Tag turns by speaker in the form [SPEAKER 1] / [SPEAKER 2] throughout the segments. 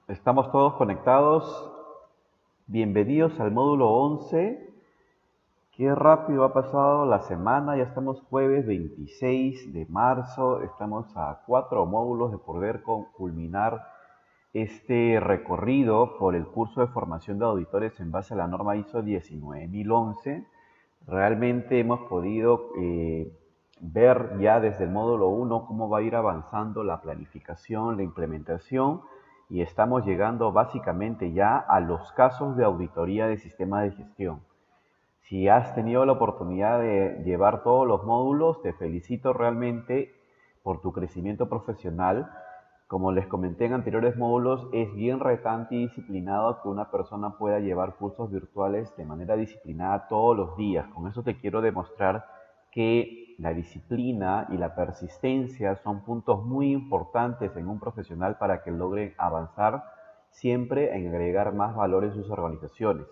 [SPEAKER 1] Estamos todos conectados. Bienvenidos al módulo 11. Qué rápido ha pasado la semana. Ya estamos jueves 26 de marzo. Estamos a 4 módulos de poder culminar este recorrido por el curso de formación de auditores en base a la norma ISO 19011. Realmente hemos podido ver ya desde el módulo 1 cómo va a ir avanzando la planificación, la implementación, y estamos llegando básicamente ya a los casos de auditoría de sistema de gestión. Si has tenido la oportunidad de llevar todos los módulos, te felicito realmente por tu crecimiento profesional. Como les comenté en anteriores módulos, es bien retante y disciplinado que una persona pueda llevar cursos virtuales de manera disciplinada todos los días. Con eso te quiero demostrar que la disciplina y la persistencia son puntos muy importantes en un profesional para que logre avanzar siempre en agregar más valor en sus organizaciones.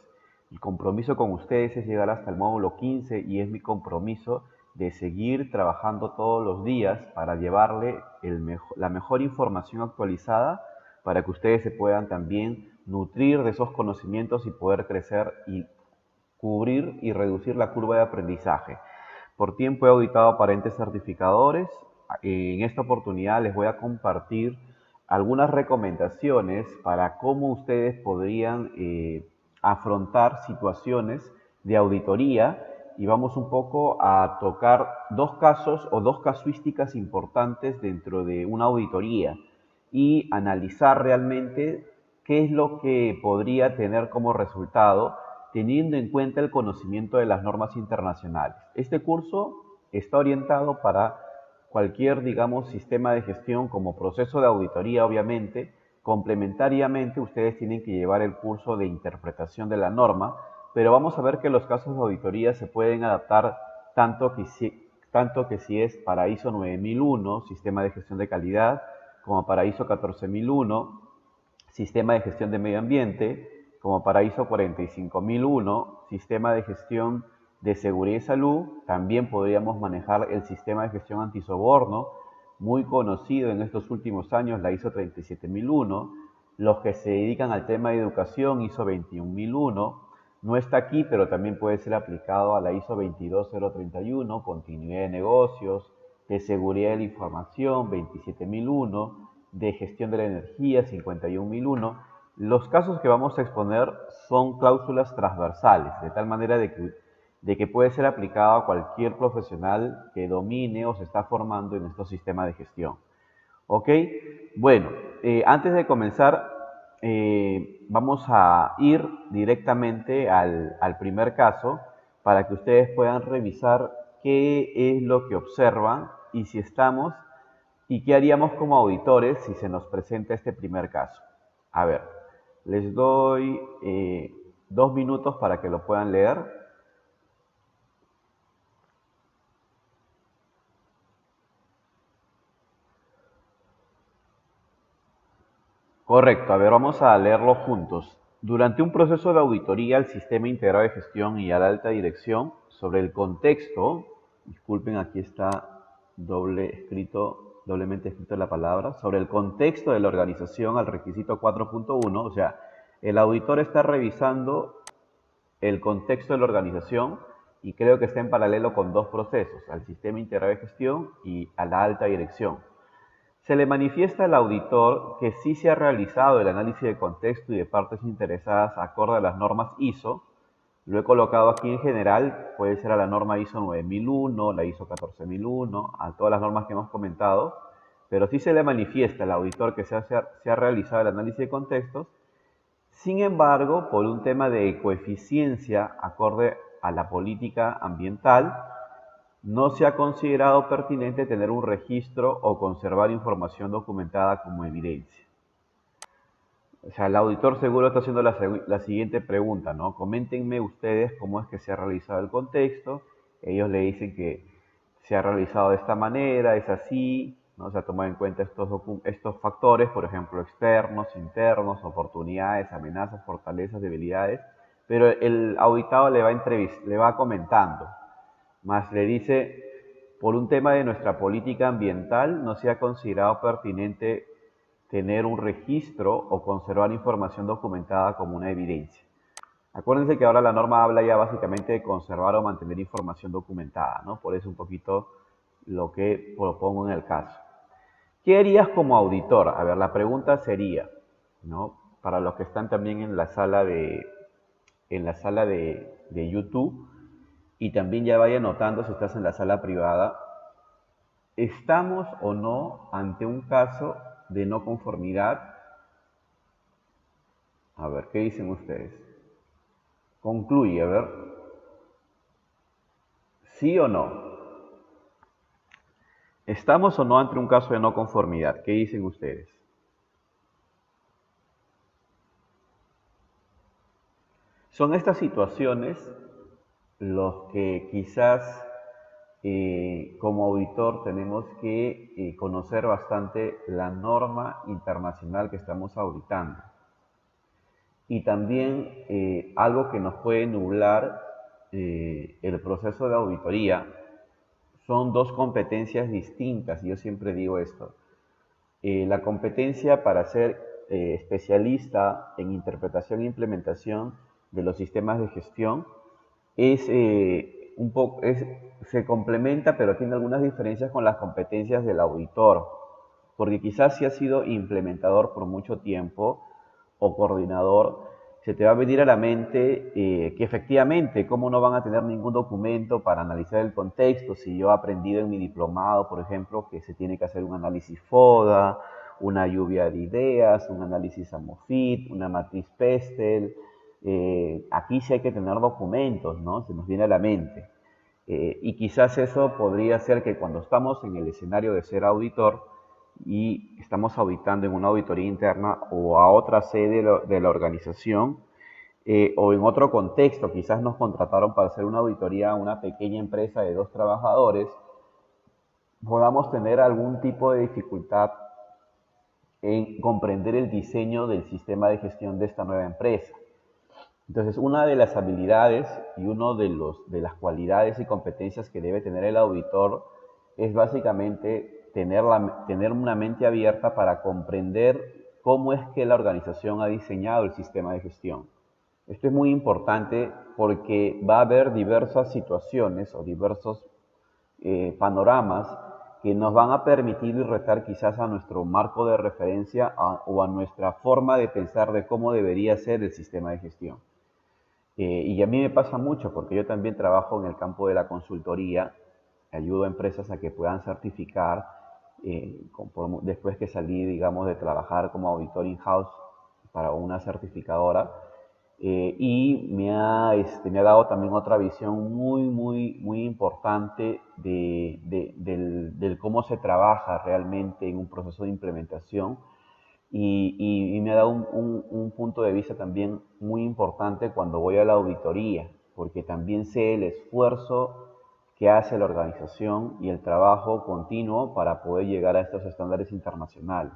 [SPEAKER 1] El compromiso con ustedes es llegar hasta el módulo 15 y es mi compromiso de seguir trabajando todos los días para llevarle la mejor información actualizada para que ustedes se puedan también nutrir de esos conocimientos y poder crecer y cubrir y reducir la curva de aprendizaje. Por tiempo he auditado para entes certificadores. En esta oportunidad les voy a compartir algunas recomendaciones para cómo ustedes podrían afrontar situaciones de auditoría, y vamos un poco a tocar dos casos o dos casuísticas importantes dentro de una auditoría y analizar realmente qué es lo que podría tener como resultado teniendo en cuenta el conocimiento de las normas internacionales. Este curso está orientado para cualquier, digamos, sistema de gestión como proceso de auditoría, obviamente. Complementariamente, ustedes tienen que llevar el curso de interpretación de la norma, pero vamos a ver que los casos de auditoría se pueden adaptar tanto que si es para ISO 9001, sistema de gestión de calidad, como para ISO 14001, sistema de gestión de medio ambiente, como para ISO 45001, sistema de gestión de seguridad y salud. También podríamos manejar el sistema de gestión antisoborno, muy conocido en estos últimos años, la ISO 37001. Los que se dedican al tema de educación, ISO 21001. No está aquí, pero también puede ser aplicado a la ISO 22031, continuidad de negocios, de seguridad de la información, 27001, de gestión de la energía, 51001. Los casos que vamos a exponer son cláusulas transversales, de tal manera de que puede ser aplicado a cualquier profesional que domine o se está formando en estos sistemas de gestión. ¿Ok? Bueno, antes de comenzar, vamos a ir directamente al primer caso para que ustedes puedan revisar qué es lo que observan y si estamos y qué haríamos como auditores si se nos presenta este primer caso. A ver, les doy 2 minutos para que lo puedan leer. Correcto, a ver, vamos a leerlo juntos. Durante un proceso de auditoría al sistema integrado de gestión y a la alta dirección, sobre el contexto, disculpen, aquí está doblemente escrito la palabra, sobre el contexto de la organización al requisito 4.1, o sea, el auditor está revisando el contexto de la organización y creo que está en paralelo con dos procesos, al sistema integrado de gestión y a la alta dirección. Se le manifiesta al auditor que sí se ha realizado el análisis de contexto y de partes interesadas acorde a las normas ISO. Lo he colocado aquí en general, puede ser a la norma ISO 9001, la ISO 14001, a todas las normas que hemos comentado, pero sí se le manifiesta al auditor que se ha realizado el análisis de contextos. Sin embargo, por un tema de coeficiencia acorde a la política ambiental, no se ha considerado pertinente tener un registro o conservar información documentada como evidencia. O sea, el auditor seguro está haciendo la siguiente pregunta, ¿no? Coméntenme ustedes cómo es que se ha realizado el contexto. Ellos le dicen que se ha realizado de esta manera, es así, ¿no? Se ha tomado en cuenta estos factores, por ejemplo, externos, internos, oportunidades, amenazas, fortalezas, debilidades, pero el auditado le va comentando, más le dice, por un tema de nuestra política ambiental, no se ha considerado pertinente tener un registro o conservar información documentada como una evidencia. Acuérdense que ahora la norma habla ya básicamente de conservar o mantener información documentada, ¿no? Por eso un poquito lo que propongo en el caso. ¿Qué harías como auditor? A ver, la pregunta sería, ¿no? Para los que están también en la sala de YouTube, y también ya vaya notando si estás en la sala privada, ¿estamos o no ante un caso de no conformidad? A ver, ¿qué dicen ustedes? Concluye, a ver, ¿sí o no? ¿Estamos o no ante un caso de no conformidad? ¿Qué dicen ustedes? Son estas situaciones los que quizás como auditor tenemos que conocer bastante la norma internacional que estamos auditando. Y también algo que nos puede nublar el proceso de auditoría son dos competencias distintas, y yo siempre digo esto. La competencia para ser especialista en interpretación e implementación de los sistemas de gestión es se complementa, pero tiene algunas diferencias con las competencias del auditor, porque quizás si has sido implementador por mucho tiempo o coordinador, se te va a venir a la mente que efectivamente, ¿cómo no van a tener ningún documento para analizar el contexto? Si yo he aprendido en mi diplomado, por ejemplo, que se tiene que hacer un análisis FODA, una lluvia de ideas, un análisis AMOFIT, una matriz PESTEL. Aquí sí hay que tener documentos, ¿no? Se nos viene a la mente. Y quizás eso podría ser que cuando estamos en el escenario de ser auditor y estamos auditando en una auditoría interna o a otra sede de la organización o en otro contexto, quizás nos contrataron para hacer una auditoría a una pequeña empresa de 2 trabajadores, podamos tener algún tipo de dificultad en comprender el diseño del sistema de gestión de esta nueva empresa. Entonces, una de las habilidades y una de las cualidades y competencias que debe tener el auditor es básicamente tener una mente abierta para comprender cómo es que la organización ha diseñado el sistema de gestión. Esto es muy importante porque va a haber diversas situaciones o diversos panoramas que nos van a permitir y retar quizás a nuestro marco de referencia o a nuestra forma de pensar de cómo debería ser el sistema de gestión. Y a mí me pasa mucho porque yo también trabajo en el campo de la consultoría, ayudo a empresas a que puedan certificar, después que salí, digamos, de trabajar como auditor in-house para una certificadora, y me ha dado también otra visión muy importante del cómo se trabaja realmente en un proceso de implementación y me ha dado un punto de vista también muy importante cuando voy a la auditoría, porque también sé el esfuerzo que hace la organización y el trabajo continuo para poder llegar a estos estándares internacionales.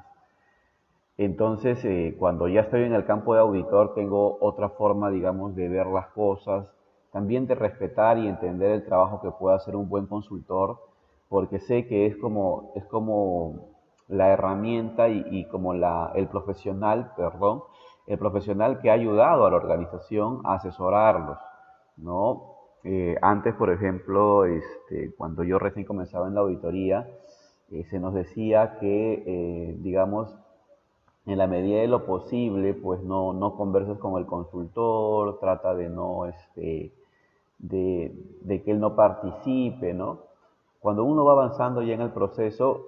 [SPEAKER 1] Entonces, cuando ya estoy en el campo de auditor, tengo otra forma, digamos, de ver las cosas, también de respetar y entender el trabajo que puede hacer un buen consultor, porque sé que es como la herramienta y como el profesional, perdón, el profesional que ha ayudado a la organización a asesorarlos, ¿no? Antes, por ejemplo, cuando yo recién comenzaba en la auditoría, se nos decía que, digamos, en la medida de lo posible, pues no converses con el consultor, trata de no, de que él no participe, ¿no? Cuando uno va avanzando ya en el proceso,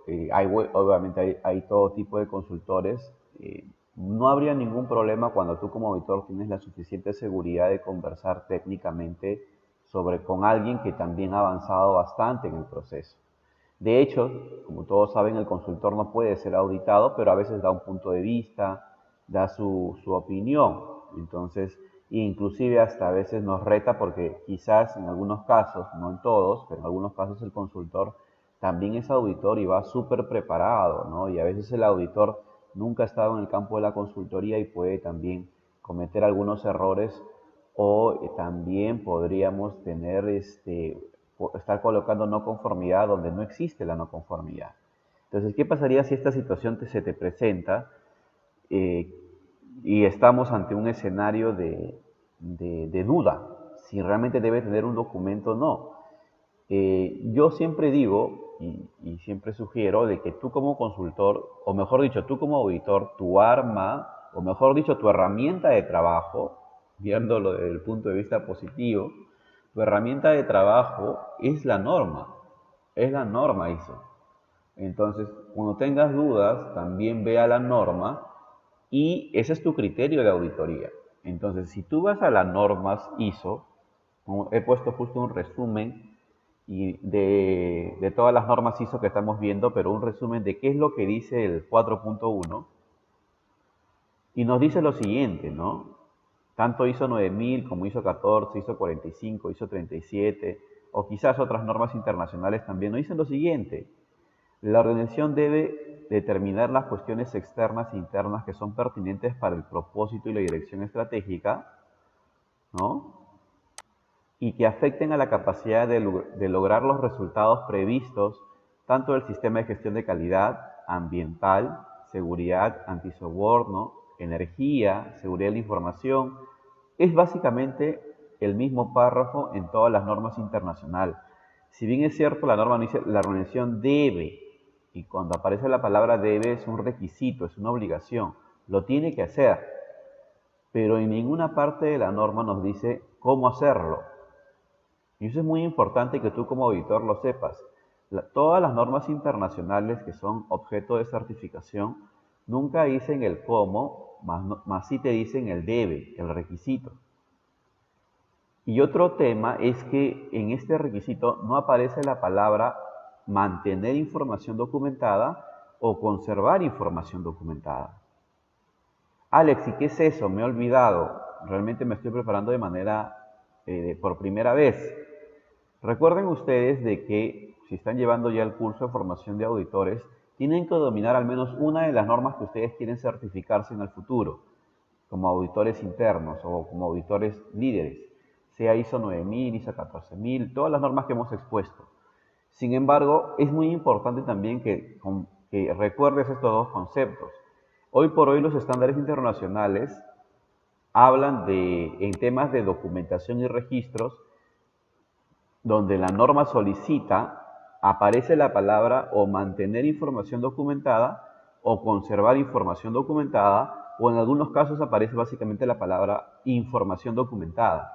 [SPEAKER 1] obviamente hay todo tipo de consultores. No habría ningún problema cuando tú como auditor tienes la suficiente seguridad de conversar técnicamente con alguien que también ha avanzado bastante en el proceso. De hecho, como todos saben, el consultor no puede ser auditado, pero a veces da un punto de vista, da su opinión. Entonces, inclusive hasta a veces nos reta porque quizás en algunos casos, no en todos, pero en algunos casos el consultor también es auditor y va súper preparado, ¿no? Y a veces el auditor nunca ha estado en el campo de la consultoría y puede también cometer algunos errores o también podríamos tener estar colocando no conformidad donde no existe la no conformidad. Entonces, ¿qué pasaría si esta situación se te presenta? eh, y estamos ante un escenario de duda, si realmente debe tener un documento o no. Yo siempre digo y siempre sugiero de que tú como consultor, o mejor dicho, tú como auditor, tu arma, o mejor dicho, tu herramienta de trabajo, viéndolo desde el punto de vista positivo, tu herramienta de trabajo es la norma ISO. Entonces, cuando tengas dudas, también vea la norma y ese es tu criterio de auditoría. Entonces, si tú vas a las normas ISO, he puesto justo un resumen de todas las normas ISO que estamos viendo, pero un resumen de qué es lo que dice el 4.1 y nos dice lo siguiente, ¿no? Tanto ISO 9000 como ISO 14, ISO 45, ISO 37 o quizás otras normas internacionales también nos dicen lo siguiente. La organización debe determinar las cuestiones externas e internas que son pertinentes para el propósito y la dirección estratégica, ¿no? Y que afecten a la capacidad de lograr los resultados previstos tanto del sistema de gestión de calidad, ambiental, seguridad, antisoborno, energía, seguridad de la información. Es básicamente el mismo párrafo en todas las normas internacionales. Si bien es cierto, la norma dice la organización debe, y cuando aparece la palabra debe es un requisito, es una obligación, lo tiene que hacer, pero en ninguna parte de la norma nos dice cómo hacerlo. Y eso es muy importante que tú como auditor lo sepas. Todas las normas internacionales que son objeto de certificación nunca dicen el cómo, más sí te dicen el debe, el requisito. Y otro tema es que en este requisito no aparece la palabra mantener información documentada o conservar información documentada. Alex, ¿y qué es eso? Me he olvidado. Realmente me estoy preparando de manera por primera vez. Recuerden ustedes de que si están llevando ya el curso de formación de auditores, tienen que dominar al menos una de las normas que ustedes quieren certificarse en el futuro, como auditores internos o como auditores líderes, sea ISO 9000, ISO 14000, todas las normas que hemos expuesto. Sin embargo, es muy importante también que recuerdes estos dos conceptos. Hoy por hoy los estándares internacionales hablan en temas de documentación y registros, donde la norma solicita, aparece la palabra o mantener información documentada o conservar información documentada, o en algunos casos aparece básicamente la palabra información documentada.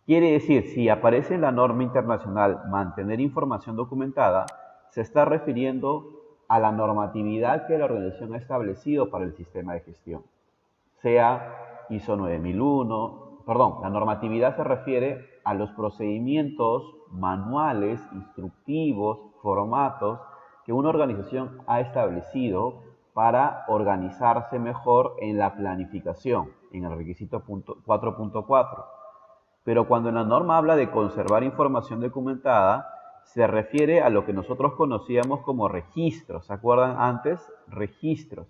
[SPEAKER 1] Quiere decir, si aparece en la norma internacional mantener información documentada, se está refiriendo a la normatividad que la organización ha establecido para el sistema de gestión, sea ISO 9001, perdón, la normatividad se refiere a los procedimientos, manuales, instructivos, formatos que una organización ha establecido para organizarse mejor en la planificación, en el requisito 4.4. Pero cuando la norma habla de conservar información documentada, se refiere a lo que nosotros conocíamos como registros. ¿Se acuerdan antes? Registros,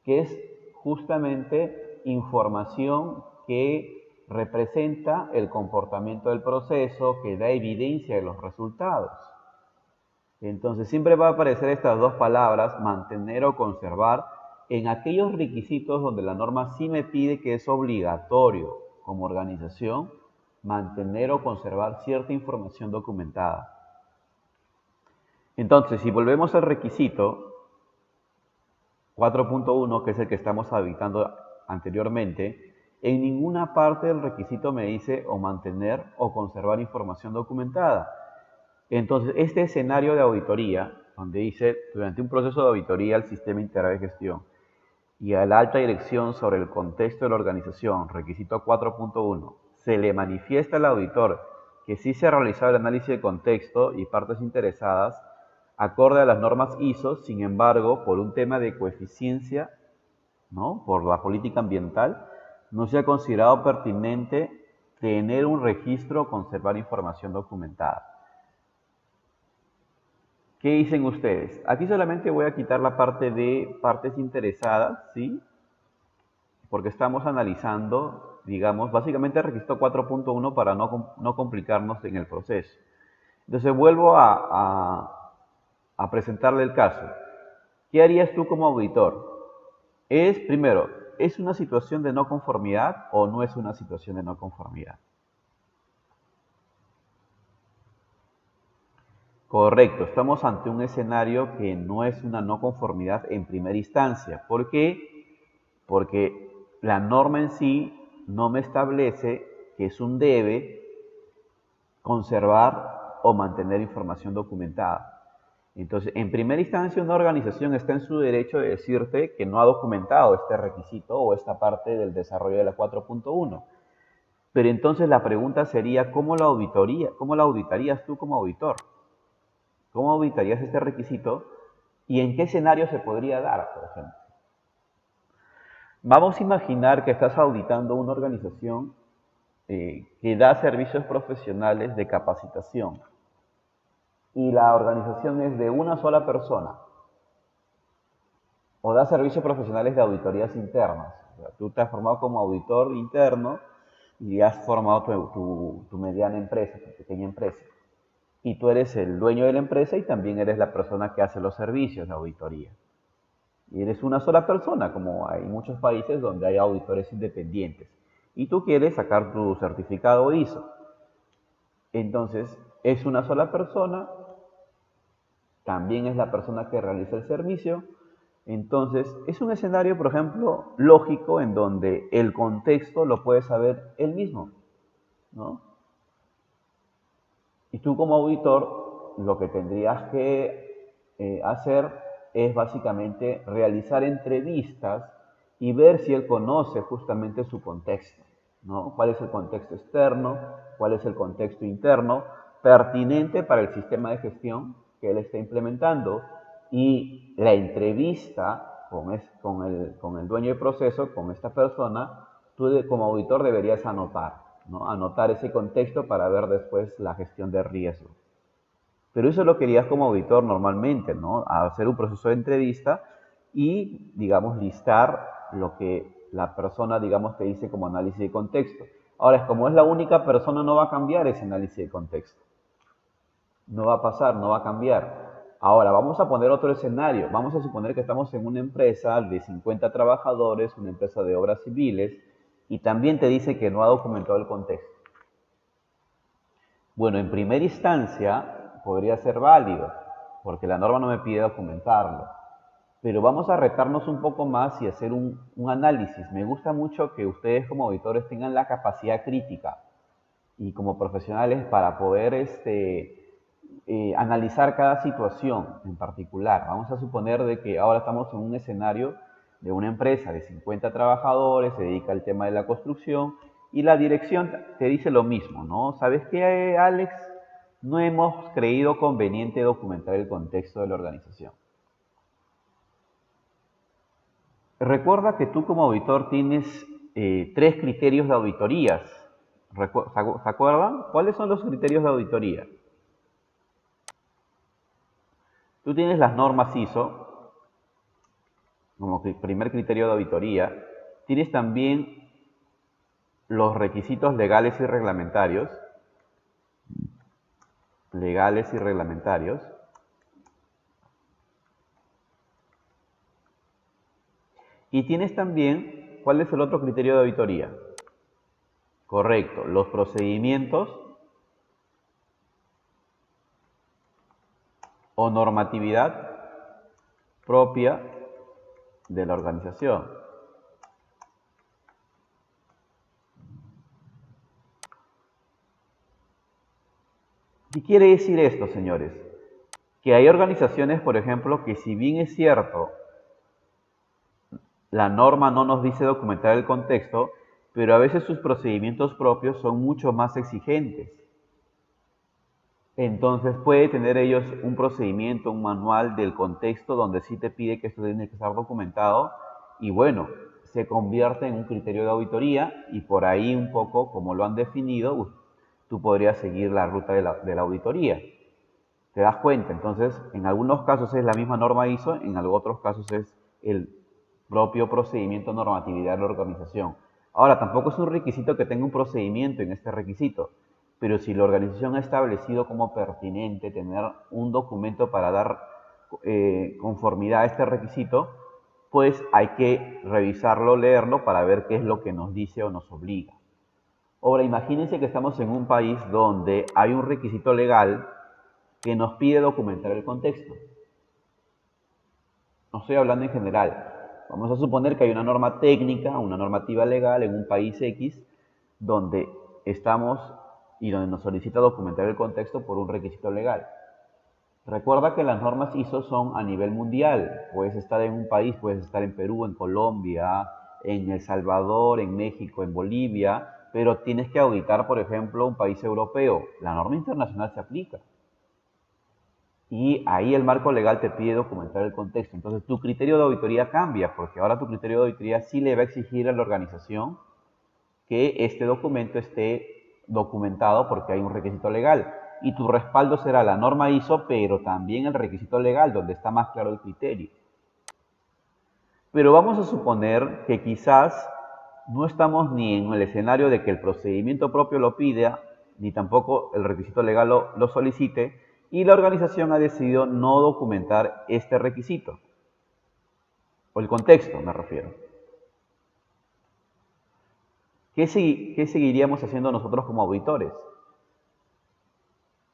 [SPEAKER 1] que es justamente información que representa el comportamiento del proceso, que da evidencia de los resultados. Entonces siempre va a aparecer estas dos palabras, mantener o conservar, en aquellos requisitos donde la norma sí me pide que es obligatorio como organización mantener o conservar cierta información documentada. Entonces, si volvemos al requisito 4.1, que es el que estamos habilitando anteriormente, en ninguna parte del requisito me dice o mantener o conservar información documentada. Entonces, este escenario de auditoría, donde dice, durante un proceso de auditoría al sistema integral de gestión y a la alta dirección sobre el contexto de la organización, requisito 4.1, se le manifiesta al auditor que sí se ha realizado el análisis de contexto y partes interesadas, acorde a las normas ISO, sin embargo, por un tema de coeficiencia, ¿no? Por la política ambiental, no se ha considerado pertinente tener un registro o conservar información documentada. ¿Qué dicen ustedes? Aquí solamente voy a quitar la parte de partes interesadas, ¿sí? Porque estamos analizando, digamos, básicamente el requisito 4.1 para no complicarnos en el proceso. Entonces vuelvo a presentarle el caso. ¿Qué harías tú como auditor? Es, primero, ¿es una situación de no conformidad o no es una situación de no conformidad? Correcto, estamos ante un escenario que no es una no conformidad en primera instancia. ¿Por qué? Porque la norma en sí no me establece que es un debe conservar o mantener información documentada. Entonces, en primera instancia, una organización está en su derecho de decirte que no ha documentado este requisito o esta parte del desarrollo de la 4.1. Pero entonces la pregunta sería, cómo la auditarías tú como auditor? ¿Cómo auditarías este requisito y en qué escenario se podría dar, por ejemplo? Vamos a imaginar que estás auditando una organización que da servicios profesionales de capacitación y la organización es de una sola persona o da servicios profesionales de auditorías internas. O sea, tú te has formado como auditor interno y has formado tu mediana empresa, tu pequeña empresa. Y tú eres el dueño de la empresa y también eres la persona que hace los servicios de auditoría. Y eres una sola persona, como hay muchos países donde hay auditores independientes. Y tú quieres sacar tu certificado ISO. Entonces, es una sola persona, también es la persona que realiza el servicio. Entonces, es un escenario, por ejemplo, lógico en donde el contexto lo puede saber él mismo, ¿no? Y tú como auditor, lo que tendrías que hacer es básicamente realizar entrevistas y ver si él conoce justamente su contexto, ¿no? ¿Cuál es el contexto externo? ¿Cuál es el contexto interno? Pertinente para el sistema de gestión que él está implementando. Y la entrevista con el dueño de proceso, con esta persona, tú como auditor deberías anotar, ¿no? Anotar ese contexto para ver después la gestión de riesgo. Pero eso lo querías como auditor normalmente, ¿no? Hacer un proceso de entrevista y, digamos, listar lo que la persona, digamos, te dice como análisis de contexto. Ahora, como es la única persona, no va a cambiar ese análisis de contexto. No va a pasar, no va a cambiar. Ahora, vamos a poner otro escenario. Vamos a suponer que estamos en una empresa de 50 trabajadores, una empresa de obras civiles, y también te dice que no ha documentado el contexto. Bueno, en primera instancia podría ser válido, porque la norma no me pide documentarlo. Pero vamos a retarnos un poco más y hacer un análisis. Me gusta mucho que ustedes como auditores tengan la capacidad crítica y como profesionales para poder analizar cada situación en particular. Vamos a suponer de que ahora estamos en un escenario de una empresa de 50 trabajadores, se dedica al tema de la construcción y la dirección te dice lo mismo, ¿no? ¿Sabes qué, Alex? No hemos creído conveniente documentar el contexto de la organización. Recuerda que tú como auditor tienes 3 criterios de auditorías. ¿Se acuerdan? ¿Cuáles son los criterios de auditoría? Tú tienes las normas ISO como primer criterio de auditoría. Tienes también los requisitos legales y reglamentarios. Legales y reglamentarios. Y tienes también, ¿cuál es el otro criterio de auditoría? Correcto, los procedimientos o normatividad propia de la organización. ¿Qué quiere decir esto, señores? Que hay organizaciones, por ejemplo, que si bien es cierto, la norma no nos dice documentar el contexto, pero a veces sus procedimientos propios son mucho más exigentes. Entonces puede tener ellos un procedimiento, un manual del contexto donde sí te pide que esto tiene que estar documentado y bueno, se convierte en un criterio de auditoría y por ahí un poco como lo han definido, tú podrías seguir la ruta de la auditoría. ¿Te das cuenta? Entonces, en algunos casos es la misma norma ISO, en otros casos es el propio procedimiento normatividad de la organización. Ahora, tampoco es un requisito que tenga un procedimiento en este requisito, pero si la organización ha establecido como pertinente tener un documento para dar conformidad a este requisito, pues hay que revisarlo, leerlo para ver qué es lo que nos dice o nos obliga. Ahora, imagínense que estamos en un país donde hay un requisito legal que nos pide documentar el contexto. No estoy hablando en general. Vamos a suponer que hay una norma técnica, una normativa legal en un país X, donde estamos y donde nos solicita documentar el contexto por un requisito legal. Recuerda que las normas ISO son a nivel mundial. Puedes estar en un país, puedes estar en Perú, en Colombia, en El Salvador, en México, en Bolivia, pero tienes que auditar, por ejemplo, un país europeo. La norma internacional se aplica. Y ahí el marco legal te pide documentar el contexto. Entonces tu criterio de auditoría cambia, porque ahora tu criterio de auditoría sí le va a exigir a la organización que este documento esté documentado porque hay un requisito legal. Y tu respaldo será la norma ISO, pero también el requisito legal, donde está más claro el criterio. Pero vamos a suponer que quizás no estamos ni en el escenario de que el procedimiento propio lo pida, ni tampoco el requisito legal lo solicite, y la organización ha decidido no documentar este requisito, o el contexto me refiero. ¿Qué seguiríamos haciendo nosotros como auditores?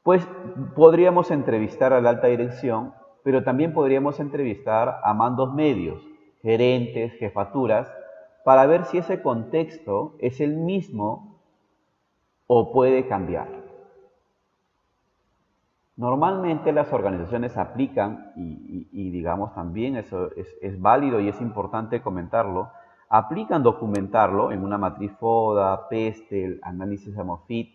[SPEAKER 1] Pues podríamos entrevistar a la alta dirección, pero también podríamos entrevistar a mandos medios, gerentes, jefaturas, para ver si ese contexto es el mismo o puede cambiar. Normalmente las organizaciones aplican, y digamos también eso es válido y es importante comentarlo, aplican documentarlo en una matriz FODA, PESTEL, análisis AMOFIT.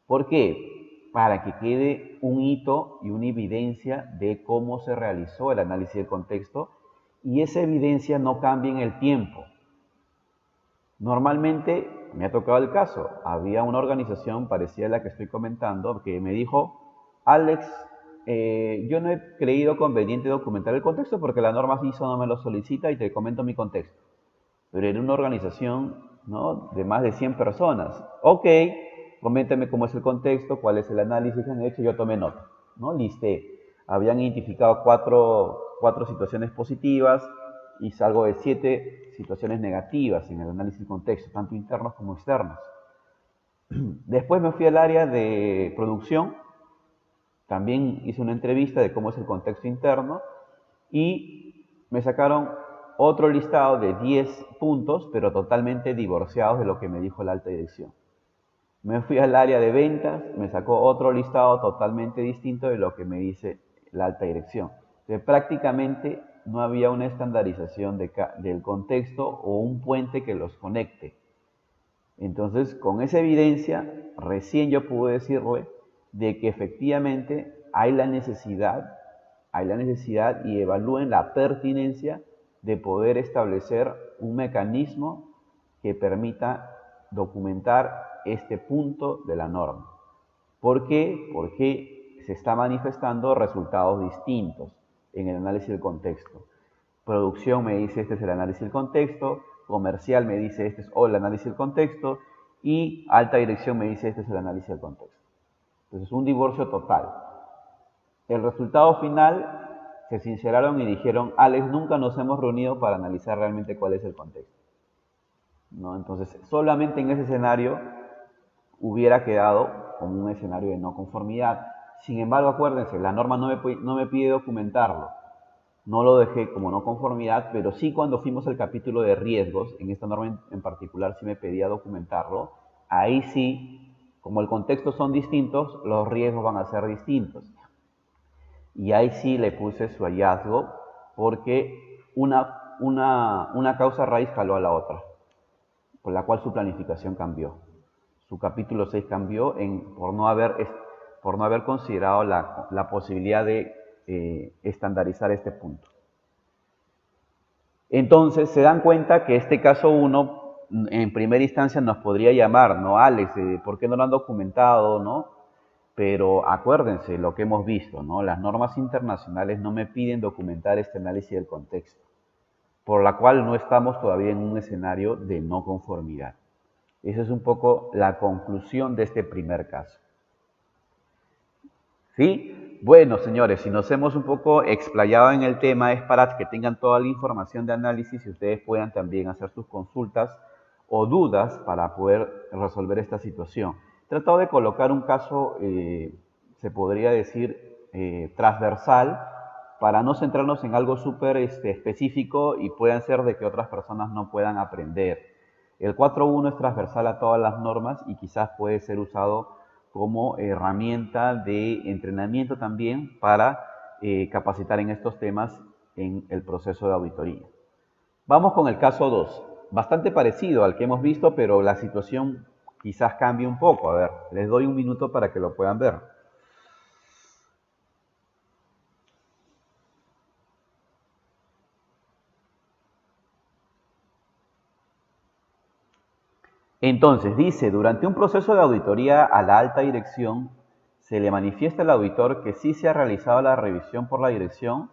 [SPEAKER 1] ¿Por qué? Para que quede un hito y una evidencia de cómo se realizó el análisis del contexto y esa evidencia no cambie en el tiempo. Normalmente, me ha tocado el caso, había una organización parecida a la que estoy comentando que me dijo: Alex, yo no he creído conveniente documentar el contexto porque la norma ISO no me lo solicita y te comento mi contexto. Pero era una organización, ¿no?, de más de 100 personas. Ok, coméntame cómo es el contexto, cuál es el análisis que han hecho, yo tomé nota, ¿no? Listé. Habían identificado cuatro situaciones positivas y salgo de 7 situaciones negativas en el análisis del contexto, tanto internos como externos. Después me fui al área de producción. También hice una entrevista de cómo es el contexto interno y me sacaron otro listado de 10 puntos, pero totalmente divorciados de lo que me dijo la alta dirección. Me fui al área de ventas, me sacó otro listado totalmente distinto de lo que me dice la alta dirección. Entonces, prácticamente no había una estandarización del contexto o un puente que los conecte. Entonces, con esa evidencia, recién yo pude decirle de que efectivamente hay la necesidad y evalúen la pertinencia de poder establecer un mecanismo que permita documentar este punto de la norma. ¿Por qué? Porque se está manifestando resultados distintos en el análisis del contexto. Producción me dice este es el análisis del contexto, comercial me dice este es el análisis del contexto y alta dirección me dice este es el análisis del contexto. Entonces, un divorcio total. El resultado final, se sinceraron y dijeron: Alex, nunca nos hemos reunido para analizar realmente cuál es el contexto, ¿no? Entonces, solamente en ese escenario hubiera quedado como un escenario de no conformidad. Sin embargo, acuérdense, la norma no me pide documentarlo. No lo dejé como no conformidad, pero sí cuando fuimos al capítulo de riesgos, en esta norma en particular sí me pedía documentarlo. Ahí sí, como el contexto son distintos, los riesgos van a ser distintos. Y ahí sí le puse su hallazgo porque una causa raíz jaló a la otra, por la cual su planificación cambió. Su capítulo 6 cambió por no haber considerado la posibilidad de estandarizar este punto. Entonces se dan cuenta que este caso 1 en primera instancia nos podría llamar, ¿no? Alex, ¿por qué no lo han documentado, no? Pero acuérdense lo que hemos visto, ¿no? Las normas internacionales no me piden documentar este análisis del contexto, por la cual no estamos todavía en un escenario de no conformidad. Esa es un poco la conclusión de este primer caso. ¿Sí? Bueno, señores, si nos hemos un poco explayado en el tema es para que tengan toda la información de análisis y ustedes puedan también hacer sus consultas o dudas para poder resolver esta situación. He tratado de colocar un caso, se podría decir, transversal, para no centrarnos en algo súper específico y puedan ser de que otras personas no puedan aprender. El 4.1 es transversal a todas las normas y quizás puede ser usado como herramienta de entrenamiento también para capacitar en estos temas en el proceso de auditoría. Vamos con el caso 2, bastante parecido al que hemos visto, pero la situación quizás cambie un poco. A ver, les doy un minuto para que lo puedan ver. Entonces, dice, durante un proceso de auditoría a la alta dirección, se le manifiesta al auditor que sí se ha realizado la revisión por la dirección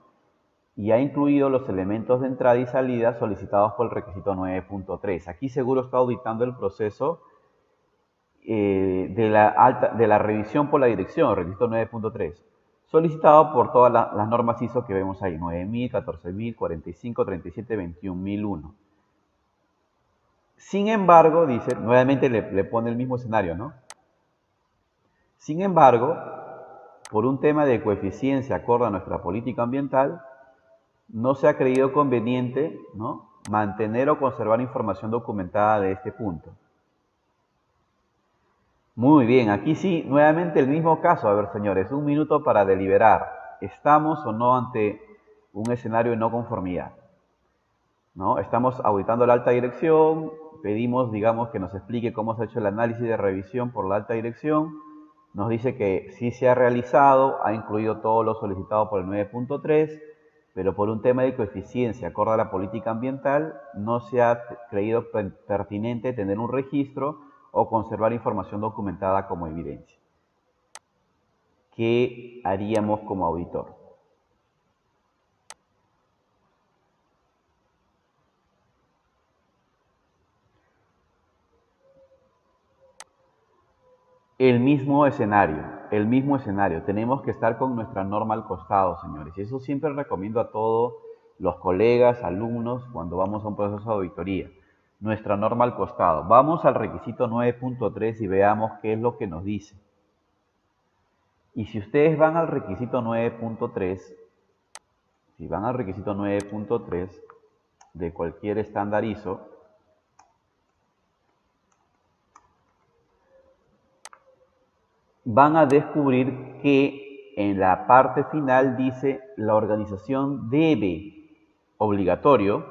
[SPEAKER 1] y ha incluido los elementos de entrada y salida solicitados por el requisito 9.3. Aquí seguro está auditando el proceso de la revisión por la dirección, requisito 9.3, solicitado por todas las normas ISO que vemos ahí, 9000, 14000, 45, 37, 21001. Sin embargo, dice, nuevamente le pone el mismo escenario, ¿no? Sin embargo, por un tema de coeficiencia acorde a nuestra política ambiental, no se ha creído conveniente, ¿no?, mantener o conservar información documentada de este punto. Muy bien, aquí sí, nuevamente el mismo caso. A ver, señores, un minuto para deliberar. ¿Estamos o no ante un escenario de no conformidad? ¿No? Estamos auditando la alta dirección, pedimos, digamos, que nos explique cómo se ha hecho el análisis de revisión por la alta dirección, nos dice que sí se ha realizado, ha incluido todo lo solicitado por el 9.3, pero por un tema de coeficiencia acorde a la política ambiental, no se ha creído pertinente tener un registro o conservar información documentada como evidencia. ¿Qué haríamos como auditor? El mismo escenario. Tenemos que estar con nuestra norma al costado, señores. Y eso siempre recomiendo a todos los colegas, alumnos, cuando vamos a un proceso de auditoría. Nuestra norma al costado. Vamos al requisito 9.3 y veamos qué es lo que nos dice. Y si ustedes van al requisito 9.3, si van al requisito 9.3 de cualquier estándar ISO, van a descubrir que en la parte final dice la organización debe, obligatorio,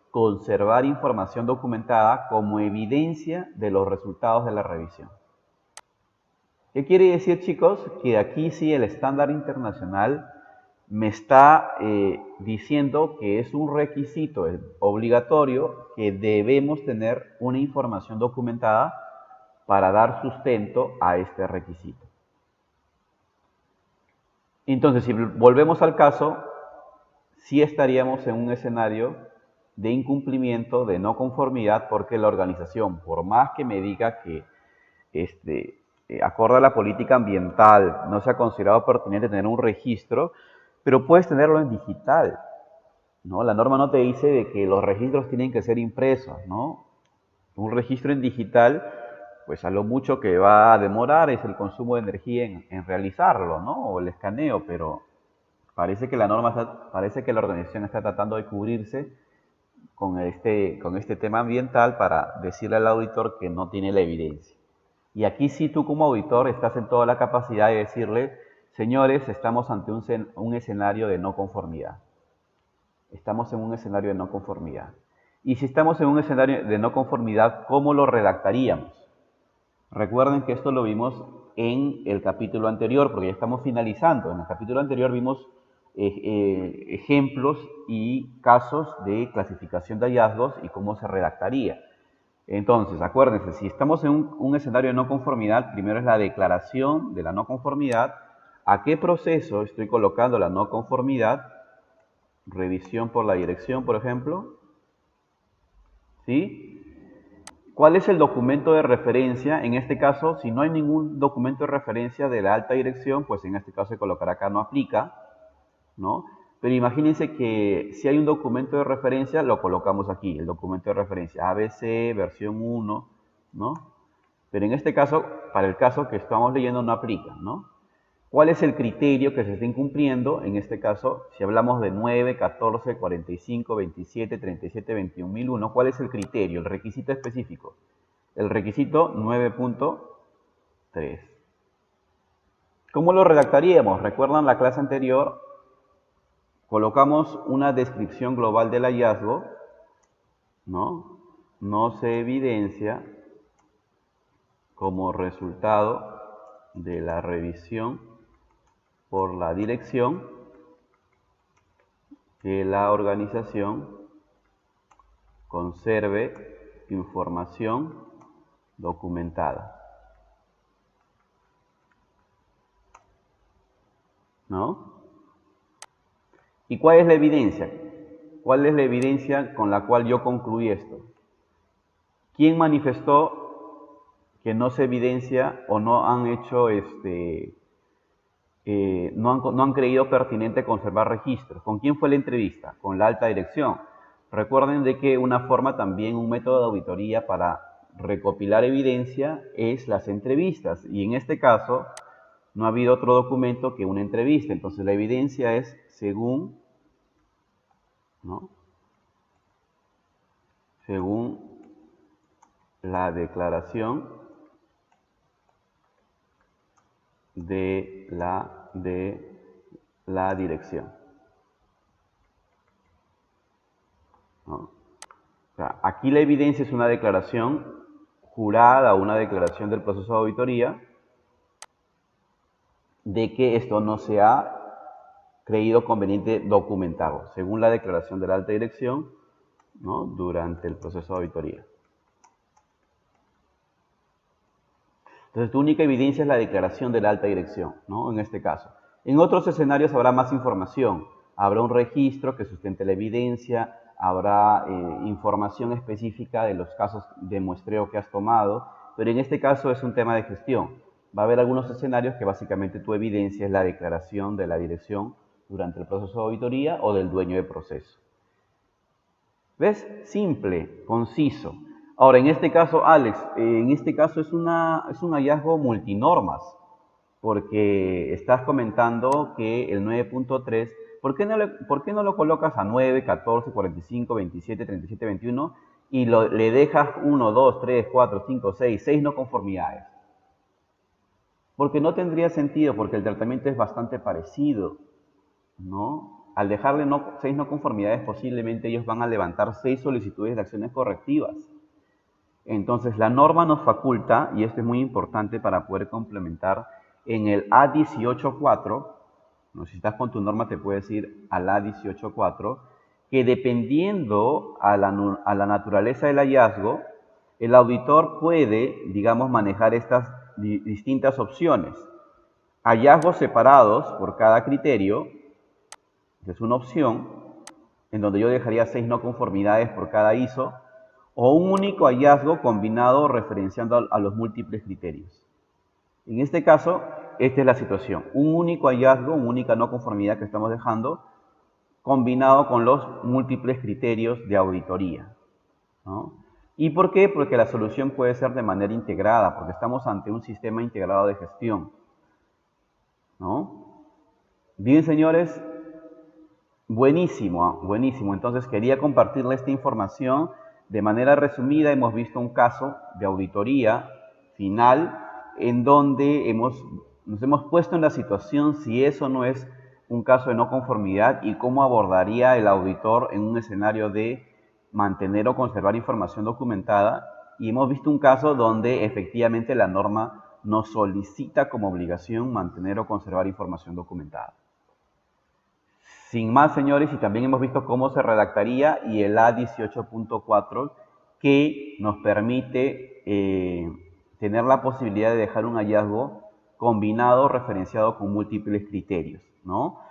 [SPEAKER 1] conservar información documentada como evidencia de los resultados de la revisión. ¿Qué quiere decir, chicos? Que aquí sí el estándar internacional me está diciendo que es un requisito obligatorio que debemos tener una información documentada para dar sustento a este requisito. Entonces, si volvemos al caso, sí estaríamos en un escenario de incumplimiento, de no conformidad, porque la organización, por más que me diga que acorde a la política ambiental, no se ha considerado pertinente tener un registro, pero puedes tenerlo en digital, ¿no? La norma no te dice de que los registros tienen que ser impresos, ¿no? Un registro en digital, pues a lo mucho que va a demorar es el consumo de energía en realizarlo, ¿no? O el escaneo, pero parece que parece que la organización está tratando de cubrirse con este tema ambiental para decirle al auditor que no tiene la evidencia. Y aquí sí tú como auditor estás en toda la capacidad de decirle, señores, estamos ante un escenario de no conformidad. Estamos en un escenario de no conformidad. Y si estamos en un escenario de no conformidad, ¿cómo lo redactaríamos? Recuerden que esto lo vimos en el capítulo anterior, porque ya estamos finalizando. En el capítulo anterior vimos ejemplos y casos de clasificación de hallazgos y cómo se redactaría. Entonces, acuérdense, si estamos en un escenario de no conformidad, primero es la declaración de la no conformidad. ¿A qué proceso estoy colocando la no conformidad? Revisión por la dirección, por ejemplo. ¿Sí? ¿Cuál es el documento de referencia? En este caso, si no hay ningún documento de referencia de la alta dirección, pues en este caso se colocará acá no aplica, ¿no? Pero imagínense que si hay un documento de referencia, lo colocamos aquí, el documento de referencia ABC, versión 1, ¿no? Pero en este caso, para el caso que estamos leyendo, no aplica, ¿no? ¿Cuál es el criterio que se está incumpliendo? En este caso, si hablamos de 9, 14, 45, 27, 37, 21.001, ¿cuál es el criterio, el requisito específico? El requisito 9.3. ¿Cómo lo redactaríamos? ¿Recuerdan la clase anterior? Colocamos una descripción global del hallazgo, ¿no? No se evidencia como resultado de la revisión por la dirección que la organización conserve información documentada, ¿no? ¿Y cuál es la evidencia? ¿Cuál es la evidencia con la cual yo concluí esto? ¿Quién manifestó que no se evidencia o no han hecho no han creído pertinente conservar registros? ¿Con quién fue la entrevista? Con la alta dirección. Recuerden de que una forma también, un método de auditoría para recopilar evidencia es las entrevistas. Y en este caso no ha habido otro documento que una entrevista. Entonces la evidencia es según, ¿no? Según la declaración de la dirección, ¿no? O sea, aquí la evidencia es una declaración jurada, una declaración del proceso de auditoría de que esto no se ha creído conveniente documentarlo, según la declaración de la alta dirección, ¿no? Durante el proceso de auditoría. Entonces, tu única evidencia es la declaración de la alta dirección, ¿no? En este caso. En otros escenarios habrá más información. Habrá un registro que sustente la evidencia, habrá información específica de los casos de muestreo que has tomado, pero en este caso es un tema de gestión. Va a haber algunos escenarios que básicamente tu evidencia es la declaración de la dirección durante el proceso de auditoría o del dueño de proceso. ¿Ves? Simple, conciso. Ahora, en este caso, Alex, en este caso es un hallazgo multinormas, porque estás comentando que el 9.3, ¿por qué no lo colocas a 9, 14, 45, 27, 37, 21 y le dejas 1, 2, 3, 4, 5, 6 no conformidades? Porque no tendría sentido, porque el tratamiento es bastante parecido, ¿no? Al dejarle 6 no conformidades, posiblemente ellos van a levantar 6 solicitudes de acciones correctivas. Entonces, la norma nos faculta, y esto es muy importante para poder complementar, en el A18.4, ¿no? Si estás con tu norma te puedes ir al A18.4, que dependiendo a la naturaleza del hallazgo, el auditor puede, digamos, manejar estas distintas opciones. Hallazgos separados por cada criterio, que es una opción, en donde yo dejaría 6 no conformidades por cada ISO, o un único hallazgo combinado referenciando a los múltiples criterios. En este caso, esta es la situación. Un único hallazgo, una única no conformidad que estamos dejando, combinado con los múltiples criterios de auditoría, ¿no? ¿Y por qué? Porque la solución puede ser de manera integrada, porque estamos ante un sistema integrado de gestión, ¿no? Bien, señores, buenísimo, buenísimo. Entonces quería compartirle esta información. De manera resumida, hemos visto un caso de auditoría final en donde nos hemos puesto en la situación si eso no es un caso de no conformidad y cómo abordaría el auditor en un escenario de mantener o conservar información documentada. Y hemos visto un caso donde efectivamente la norma nos solicita como obligación mantener o conservar información documentada. Sin más, señores, y también hemos visto cómo se redactaría y el A18.4 que nos permite tener la posibilidad de dejar un hallazgo combinado, referenciado con múltiples criterios, ¿no?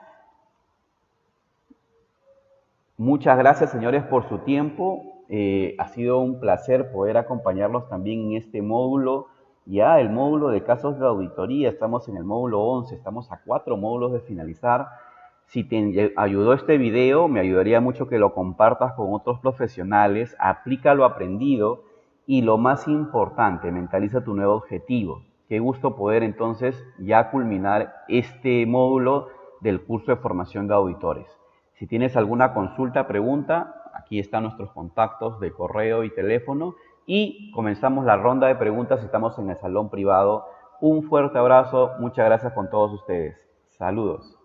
[SPEAKER 1] Muchas gracias, señores, por su tiempo. Ha sido un placer poder acompañarlos también en este módulo. Ya el módulo de casos de auditoría, estamos en el módulo 11, estamos a 4 módulos de finalizar. Si te ayudó este video, me ayudaría mucho que lo compartas con otros profesionales, aplica lo aprendido y lo más importante, mentaliza tu nuevo objetivo. Qué gusto poder entonces ya culminar este módulo del curso de formación de auditores. Si tienes alguna consulta, pregunta, aquí están nuestros contactos de correo y teléfono y comenzamos la ronda de preguntas. Estamos en el salón privado. Un fuerte abrazo, muchas gracias con todos ustedes. Saludos.